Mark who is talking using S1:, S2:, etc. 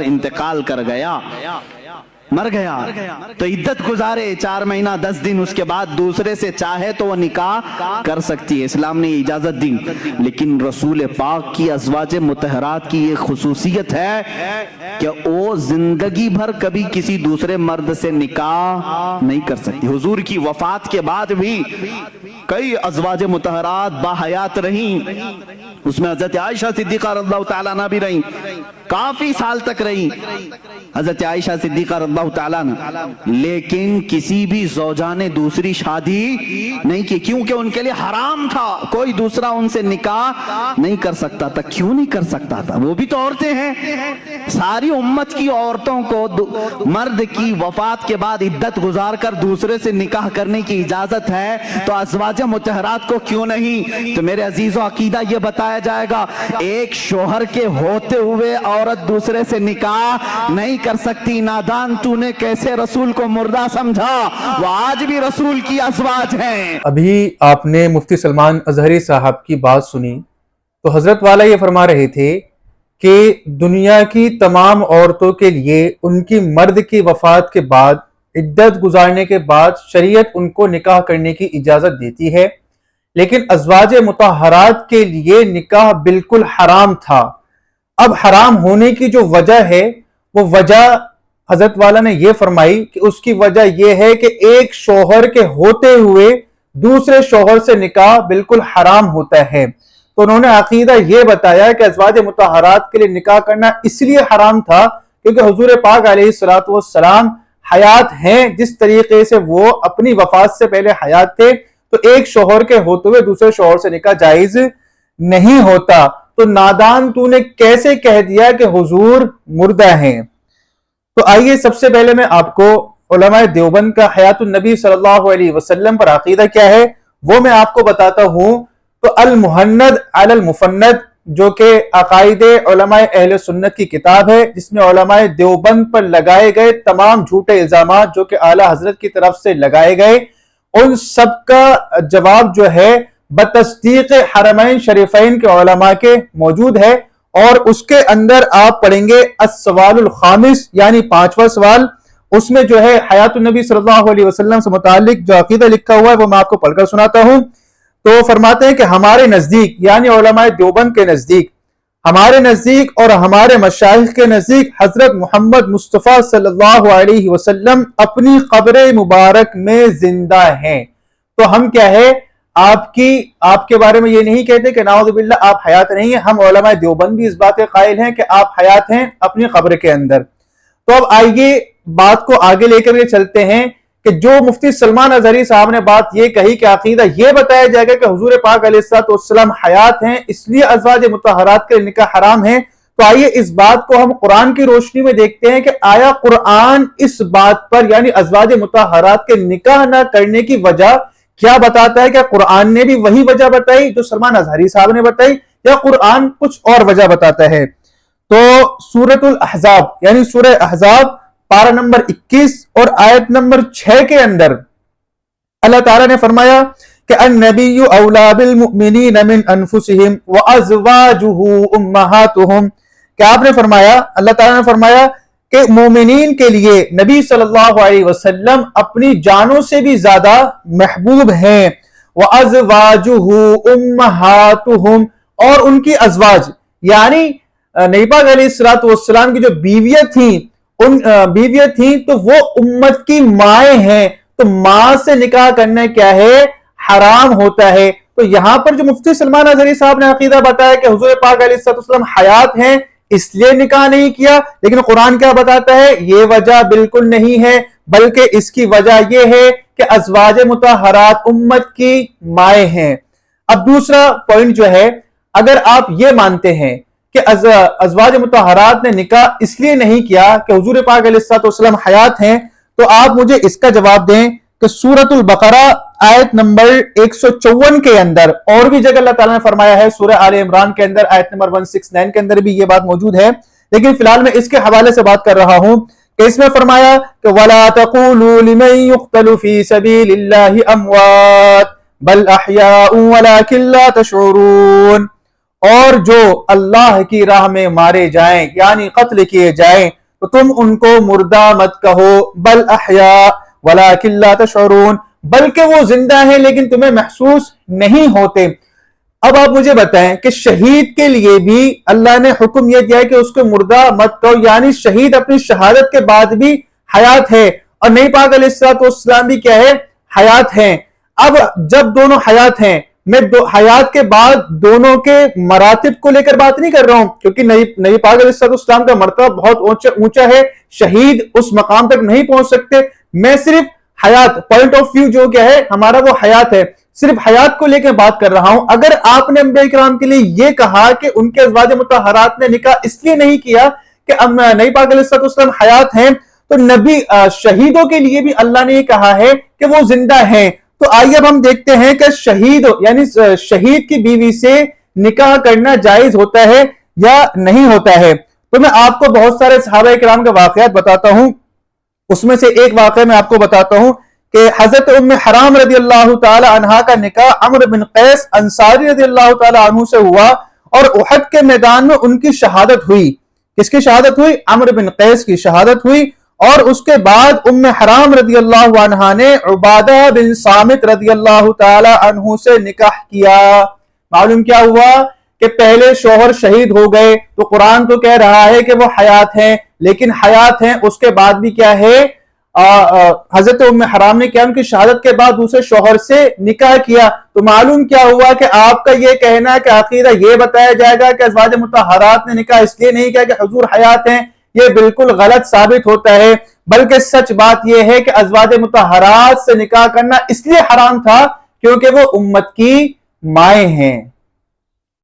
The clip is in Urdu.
S1: انتقال کر گیا، مر گیا، تو عدت گزارے 4 مہینہ 10 دن، اس کے بعد دوسرے سے چاہے تو وہ نکاح کر سکتی ہے، اسلام نے یہ اجازت دی۔ لیکن رسول پاک کی ازواج مطہرات کی یہ خصوصیت ہے کہ وہ زندگی بھر کبھی کسی دوسرے مرد سے نکاح نہیں کر سکتی۔ حضور کی وفات کے بعد بھی کئی ازواج مطہرات باحیات رہیں، اس میں حضرت عائشہ صدیقہ رضی اللہ تعالیٰ عنہ بھی رہیں، کافی سال تک رہیں حضرت عائشہ صدیقہ رضی اللہ تعالیٰ عنہ، لیکن کسی بھی زوجہ نے دوسری شادی نہیں کی، کیونکہ ان کے لیے حرام تھا، کوئی دوسرا ان سے نکاح نہیں کر سکتا تھا۔ کیوں نہیں کر سکتا تھا؟ وہ بھی تو عورتیں ہیں۔ ساری امت کی عورتوں کو مرد کی وفات کے بعد عدت گزار کر دوسرے سے نکاح کرنے کی اجازت ہے، تو ازواج مطہرات کو کیوں نہیں؟ تو میرے عزیزو، عقیدہ یہ بتایا جائے گا، ایک شوہر کے ہوتے ہوئے عورت دوسرے سے نکاح نہیں کر سکتی۔ نادان تو نے کیسے رسول کو مردہ سمجھا؟ وہ آج بھی رسول کی ازواج ہیں۔
S2: ابھی آپ نے مفتی سلمان اظہری صاحب کی بات سنی تو حضرت والا یہ فرما رہے تھے کہ دنیا کی تمام عورتوں کے لیے ان کی مرد کی وفات کے بعد عدت گزارنے کے بعد شریعت ان کو نکاح کرنے کی اجازت دیتی ہے، لیکن ازواج مطہرات کے لیے نکاح بالکل حرام تھا۔ اب حرام ہونے کی جو وجہ ہے وہ وجہ حضرت والا نے یہ فرمائی کہ اس کی وجہ یہ ہے کہ ایک شوہر کے ہوتے ہوئے دوسرے شوہر سے نکاح بالکل حرام ہوتا ہے۔ تو انہوں نے عقیدہ یہ بتایا کہ ازواج مطہرات کے لیے نکاح کرنا اس لیے حرام تھا کیونکہ حضور پاک علیہ السلام حیات ہیں، جس طریقے سے وہ اپنی وفات سے پہلے حیات تھے، تو ایک شوہر کے ہوتے ہوئے دوسرے شوہر سے نکاح جائز نہیں ہوتا۔ تو نادان تو نے کیسے کہہ دیا کہ حضور مردہ ہیں؟ تو آئیے سب سے پہلے میں آپ کو علماء دیوبند کا حیات النبی صلی اللہ علیہ وسلم پر عقیدہ کیا ہے وہ میں آپ کو بتاتا ہوں۔ تو المحند علی المفند جو کہ عقائد علماء اہل سنت کی کتاب ہے، جس میں علماء دیوبند پر لگائے گئے تمام جھوٹے الزامات جو کہ اعلیٰ حضرت کی طرف سے لگائے گئے، ان سب کا جواب جو ہے بتصدیق حرمین شریفین کے علماء کے موجود ہے، اور اس کے اندر آپ پڑھیں گے السوال الخامس یعنی 5واں سوال، اس میں جو ہے حیات النبی صلی اللہ علیہ وسلم سے متعلق جو عقیدہ لکھا ہوا ہے وہ میں آپ کو پڑھ کر سناتا ہوں۔ تو فرماتے ہیں کہ ہمارے نزدیک یعنی علماء دیوبند کے نزدیک، ہمارے نزدیک اور ہمارے مشائخ کے نزدیک حضرت محمد مصطفیٰ صلی اللہ علیہ وسلم اپنی قبر مبارک میں زندہ ہیں۔ تو ہم کیا ہے آپ کے بارے میں یہ نہیں کہتے کہ نعوذ باللہ آپ حیات نہیں ہیں، ہم علماء دیوبند بھی اس بات کے قائل ہیں کہ آپ حیات ہیں اپنی قبر کے اندر۔ تو اب آئیے بات کو آگے لے کر چلتے ہیں کہ جو مفتی سلمان اظہری صاحب نے بات یہ کہی کہ عقیدہ یہ بتایا جائے گا کہ حضور پاک علیہ السلام حیات ہیں اس لیے ازواج مطہرات کے نکاح حرام ہیں، تو آئیے اس بات کو ہم قرآن کی روشنی میں دیکھتے ہیں کہ آیا قرآن اس بات پر یعنی ازواج مطہرات کے نکاح نہ کرنے کی وجہ کیا بتاتا ہے؟ کیا قرآن نے بھی وہی وجہ بتائی جو سلمان اظہری صاحب نے بتائی، یا قرآن کچھ اور وجہ بتاتا ہے؟ تو سورۃ الاحزاب یعنی سورہ احزاب پارہ نمبر 21 اور آیت نمبر 6 کے اندر اللہ تعالیٰ نے فرمایا کہ النبی اولا بالمؤمنین من انفسہم وازواجہ امہاتہم، کہ آپ نے فرمایا، اللہ تعالیٰ نے فرمایا کہ مومنین کے لیے نبی صلی اللہ علیہ وسلم اپنی جانوں سے بھی زیادہ محبوب ہیں، وَأَزْوَاجُهُ أُمَّهَاتُهُمْ، اور ان کی ازواج یعنی نبی پاک علیہ السلام کی جو بیویاں تھیں تو وہ امت کی مائیں ہیں، تو ماں سے نکاح کرنا کیا ہے؟ حرام ہوتا ہے۔ تو یہاں پر جو مفتی سلمان اظہری صاحب نے عقیدہ بتایا کہ حضور پاک علیہ السلام حیات ہیں اس لیے نکاح نہیں کیا، لیکن قرآن کیا بتاتا ہے؟ یہ وجہ بالکل نہیں ہے، بلکہ اس کی وجہ یہ ہے کہ ازواج مطہرات امت کی مائیں ہیں۔ اب دوسرا پوائنٹ جو ہے، اگر آپ یہ مانتے ہیں کہ ازواج مطہرات نے نکاح اس لیے نہیں کیا کہ حضور پاک علیہ السلام حیات ہیں، تو آپ مجھے اس کا جواب دیں کہ سورۃ البقرہ آیت نمبر 154 کے اندر، اور بھی جگہ اللہ تعالیٰ نے فرمایا ہے سورہ آل عمران کے اندر آیت نمبر 169 کے اندر بھی یہ بات موجود ہے، لیکن فی الحال میں اس کے حوالے سے بات کر رہا ہوں کہ اس میں فرمایا کہ وَلَا تَقُولُوا لِمَن يُقْتَلُ فِي سَبِيلِ اللَّهِ أَمْوَاتٌ بَلْ أَحْيَاءٌ وَلَكِنْ لَا تَشْعُرُونَ، اور جو اللہ کی راہ میں مارے جائیں یعنی قتل کیے جائیں تو تم ان کو مردہ مت کہو، بل احیاء ولکن لا تشعرون، بلکہ وہ زندہ ہیں لیکن تمہیں محسوس نہیں ہوتے۔ اب آپ مجھے بتائیں کہ شہید کے لیے بھی اللہ نے حکم یہ دیا ہے کہ اس کو مردہ مت کہو، یعنی شہید اپنی شہادت کے بعد بھی حیات ہے، اور نبی پاک علیہ السلام بھی کیا ہے؟ حیات ہیں۔ اب جب دونوں حیات ہیں، میں حیات کے بعد دونوں کے مراتب کو لے کر بات نہیں کر رہا ہوں، کیونکہ نبی پاک علیہ السلام کا مرتبہ بہت اونچا ہے، شہید اس مقام تک نہیں پہنچ سکتے۔ میں صرف حیات پوائنٹ آف ویو جو کیا ہے ہمارا، وہ حیات ہے، صرف حیات کو لے کے بات کر رہا ہوں۔ اگر آپ نے انبیاء کرام کے لیے یہ کہا کہ ان کے ازواج مطہرات نے نکاح اس لیے نہیں کیا کہ نبی پاک علیہ السلام حیات ہیں، تو نبی شہیدوں کے لیے بھی اللہ نے یہ کہا ہے کہ وہ زندہ ہیں۔ تو آئیے اب ہم دیکھتے ہیں کہ شہید یعنی شہید کی بیوی سے نکاح کرنا جائز ہوتا ہے یا نہیں ہوتا ہے۔ تو میں آپ کو بہت سارے صحابہ کرام کے واقعات بتاتا ہوں، اس میں سے ایک واقعہ میں آپ کو بتاتا ہوں کہ حضرت ام حرام رضی اللہ تعالی عنہا کا نکاح عمرو بن قیس انصاری رضی اللہ تعالی عنہ سے ہوا، اور احد کے میدان میں ان کی شہادت ہوئی۔ کس کی شہادت ہوئی؟ عمرو بن قیس کی شہادت ہوئی، اور اس کے بعد ام حرام رضی اللہ عنہا نے عبادہ بن صامت رضی اللہ تعالی عنہ سے نکاح کیا۔ معلوم کیا ہوا کہ پہلے شوہر شہید ہو گئے، تو قرآن تو کہہ رہا ہے کہ وہ حیات ہیں، لیکن حیات ہیں اس کے بعد بھی کیا ہے؟ حضرت ام حرام نے کیا ان کی شہادت کے بعد دوسرے شوہر سے نکاح کیا۔ تو معلوم کیا ہوا کہ آپ کا یہ کہنا ہے کہ عقیدہ یہ بتایا جائے گا کہ ازواج مطہرات نے نکاح اس لیے نہیں کیا کہ حضور حیات ہیں، یہ بالکل غلط ثابت ہوتا ہے۔ بلکہ سچ بات یہ ہے کہ ازواج مطہرات سے نکاح کرنا اس لیے حرام تھا کیونکہ وہ امت کی مائیں ہیں۔